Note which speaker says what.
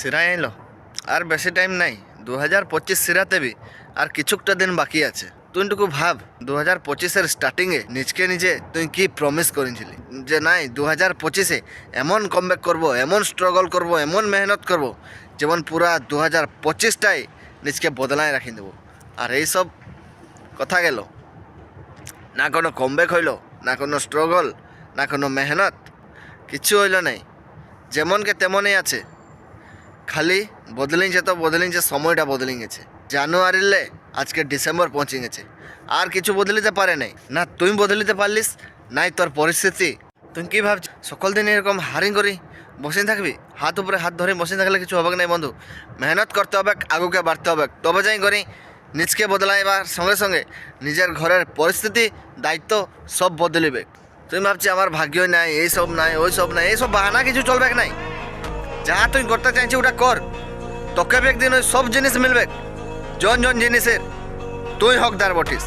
Speaker 1: সিরাই এলো আর বেশি টাইম নাই। 2025 সিরাতে বি আর কিছুটা দিন বাকি আছে। তুই টুকু ভাব 2025-এর স্টার্টিংয়ে নিজকে নিজে তুই কি প্রমিস করেছিলি যে নাই 2025-এ এমন কমব্যাক করব, এমন স্ট্রাগল করব, এমন মেহনত করব যেমন পুরা 2025টাই নিজকে বদলায় রাখি দেবো। আর এইসব কথা গেল, না কোনো কমব্যাক হইল, না কোনো স্ট্রাগল, না কোনো মেহনত, কিচ্ছু হইল নাই। যেমনকে তেমনই আছে, খালি বদলিংছে তো বদলিংছে, সময়টা বদলিং গেছে। জানুয়ারিলে আজকে ডিসেম্বর পৌঁছে গেছে, আর কিছু বদলিতে পারে নাই। না তুই বদলিতে পারলিস, নাই তোর পরিস্থিতি। তুই কি ভাবছিস সকল দিন এরকম হারিং করি বসে থাকবি? হাত উপরে হাত ধরে বসে থাকলে কিছু হবে নাই বন্ধু। মেহনত করতে হবে, আগুকে বাড়তে হবে, তবে যাই করি নিজকে বদলাইবার সঙ্গে সঙ্গে নিজের ঘরের পরিস্থিতি, দায়িত্ব সব বদলিবে। তুই ভাবছি আমার ভাগ্যই নাই, এইসব নাই, ওই সব নাই, এইসব বাহানা কিছু চলবে নাই। যা তুই করতে চাইছি ওটা কর, তোকে একদিন ওই সব জিনিস মিলবে। জন জন জিনিসের তুই হকদার বটিস।